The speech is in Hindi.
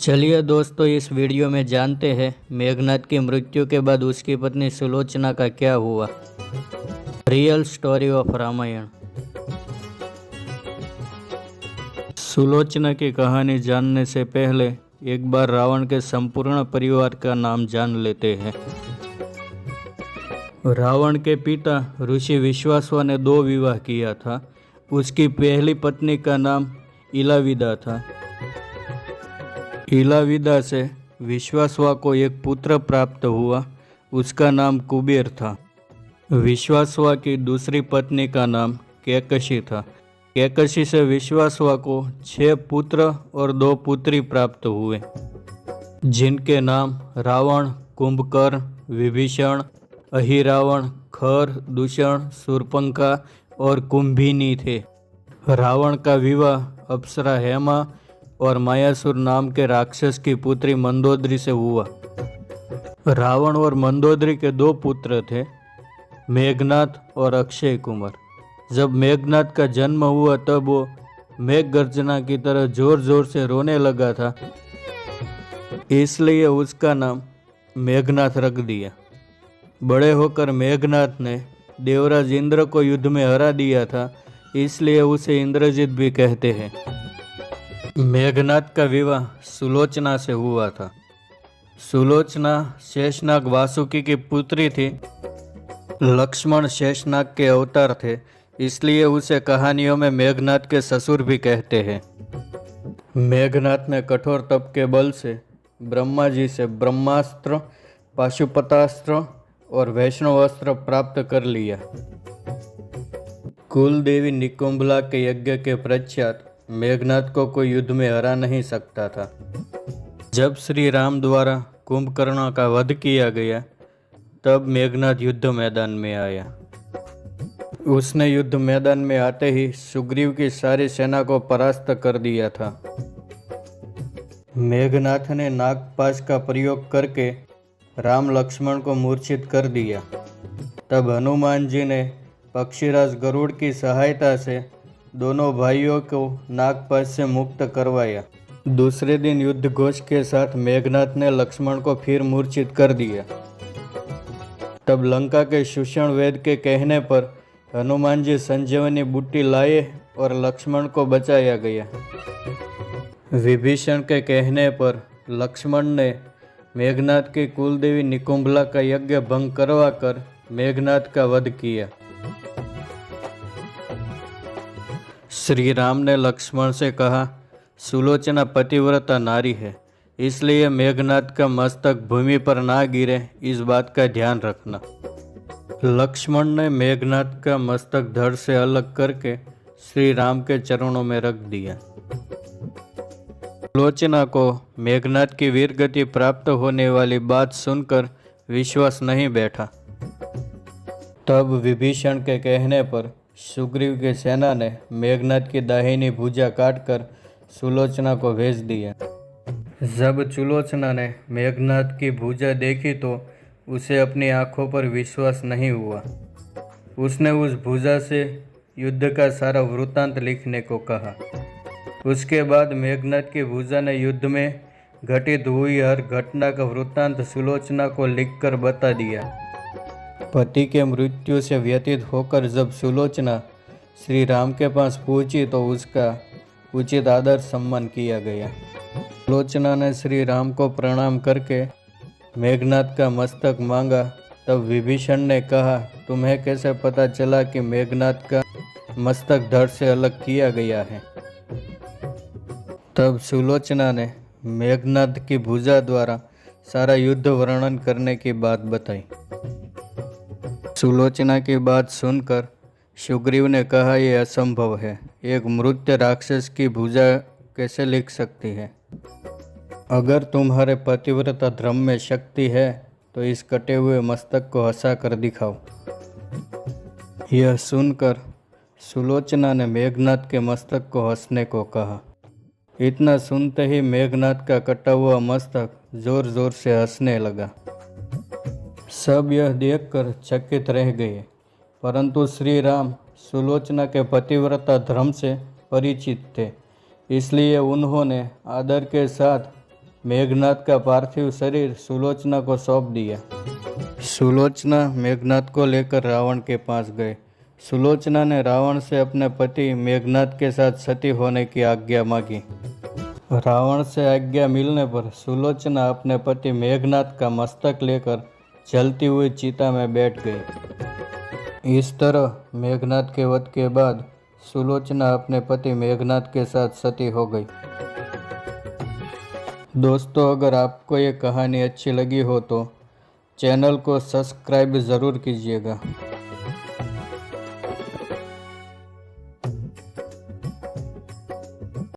चलिए दोस्तों, इस वीडियो में जानते हैं मेघनाद की मृत्यु के बाद उसकी पत्नी सुलोचना का क्या हुआ। Real story of Ramayan. Sulochana की कहानी जानने से पहले एक बार रावण के संपूर्ण परिवार का नाम जान लेते हैं। रावण के पिता ऋषि विश्वासवा ने 2 विवाह किया था। उसकी पहली पत्नी का नाम इलाविदा था। इलाविदा से विश्वासवा को एक पुत्र प्राप्त हुआ। उसका नाम कुबेर था। विश्वासवा की दूसरी पत्नी का नाम कैकसी था। कैकसी से विश्वासवा को 6 पुत्र और 2 पुत्री प्राप्त हुए, जिनके नाम रावण, कुंभकर्ण, विभीषण, अहिरावण, खर, दूषण, शूर्पणखा और कुंभिनी थे। रावण का विवाह अप्सरा हेमा और मायासुर नाम के राक्षस की पुत्री मंदोदरी से हुआ। रावण और मंदोदरी के 2 पुत्र थे, मेघनाद और अक्षय कुमार। जब मेघनाद का जन्म हुआ तब वो मेघ गर्जना की तरह जोर जोर से रोने लगा था, इसलिए उसका नाम मेघनाद रख दिया। बड़े होकर मेघनाद ने देवराज इंद्र को युद्ध में हरा दिया था, इसलिए उसे इंद्रजित भी कहते हैं। मेघनाद का विवाह सुलोचना से हुआ था। सुलोचना शेषनाग वासुकी की पुत्री थी। लक्ष्मण शेषनाग के अवतार थे, इसलिए उसे कहानियों में मेघनाद के ससुर भी कहते हैं। मेघनाद ने कठोर तप के बल से ब्रह्मा जी से ब्रह्मास्त्र, पाशुपतास्त्र और वैष्णवास्त्र प्राप्त कर लिया। कुल देवी निकुंभला के यज्ञ के पश्चात मेघनाद को कोई युद्ध में हरा नहीं सकता था। जब श्री राम द्वारा कुंभकर्ण का वध किया गया, तब मेघनाद युद्ध मैदान में आया। उसने युद्ध मैदान में आते ही सुग्रीव की सारी सेना को परास्त कर दिया था। मेघनाद ने नागपाश का प्रयोग करके राम लक्ष्मण को मूर्छित कर दिया। तब हनुमान जी ने पक्षीराज गरुड़ की सहायता से दोनों भाइयों को नागपाश से मुक्त करवाया। दूसरे दिन युद्ध घोष के साथ मेघनाद ने लक्ष्मण को फिर मूर्छित कर दिया। तब लंका के सुषण वेद के कहने पर हनुमान जी संजीवनी बूटी लाए और लक्ष्मण को बचाया गया। विभीषण के कहने पर लक्ष्मण ने मेघनाद की कुलदेवी निकुंभला का यज्ञ भंग करवाकर मेघनाद का वध किया। श्री राम ने लक्ष्मण से कहा, सुलोचना पतिव्रता नारी है, इसलिए मेघनाद का मस्तक भूमि पर ना गिरे, इस बात का ध्यान रखना। लक्ष्मण ने मेघनाद का मस्तक धड़ से अलग करके श्री राम के चरणों में रख दिया। सुलोचना को मेघनाद की वीरगति प्राप्त होने वाली बात सुनकर विश्वास नहीं बैठा। तब विभीषण के कहने पर सुग्रीव की सेना ने मेघनाद की दाहिनी भुजा काटकर सुलोचना को भेज दिया। जब सुलोचना ने मेघनाद की भुजा देखी तो उसे अपनी आंखों पर विश्वास नहीं हुआ। उसने उस भुजा से युद्ध का सारा वृत्तांत लिखने को कहा। उसके बाद मेघनाद की भुजा ने युद्ध में घटित हुई हर घटना का वृत्तांत सुलोचना को लिखकर बता दिया। पति के मृत्यु से व्यतीत होकर जब सुलोचना श्री राम के पास पहुंची तो उसका उचित आदर सम्मान किया गया। सुलोचना ने श्री राम को प्रणाम करके मेघनाद का मस्तक मांगा। तब विभीषण ने कहा, तुम्हें कैसे पता चला कि मेघनाद का मस्तक धड़ से अलग किया गया है? तब सुलोचना ने मेघनाद की भुजा द्वारा सारा युद्ध वर्णन करने की बात बताई। सुलोचना की बात सुनकर सुग्रीव ने कहा, यह असंभव है। एक मृत राक्षस की भुजा कैसे लिख सकती है? अगर तुम्हारे पतिव्रता धर्म में शक्ति है तो इस कटे हुए मस्तक को हंसा कर दिखाओ। यह सुनकर सुलोचना ने मेघनाद के मस्तक को हंसने को कहा। इतना सुनते ही मेघनाद का कटा हुआ मस्तक जोर जोर से हंसने लगा। सब यह देखकर चकित रह गए, परंतु श्री राम सुलोचना के पतिव्रता धर्म से परिचित थे, इसलिए उन्होंने आदर के साथ मेघनाद का पार्थिव शरीर सुलोचना को सौंप दिया। सुलोचना मेघनाद को लेकर रावण के पास गए। सुलोचना ने रावण से अपने पति मेघनाद के साथ सती होने की आज्ञा मांगी। रावण से आज्ञा मिलने पर सुलोचना अपने पति मेघनाद का मस्तक लेकर जलती हुई चिता में बैठ गई। इस तरह मेघनाद के वध के बाद सुलोचना अपने पति मेघनाद के साथ सती हो गई। दोस्तों, अगर आपको ये कहानी अच्छी लगी हो तो चैनल को सब्सक्राइब ज़रूर कीजिएगा।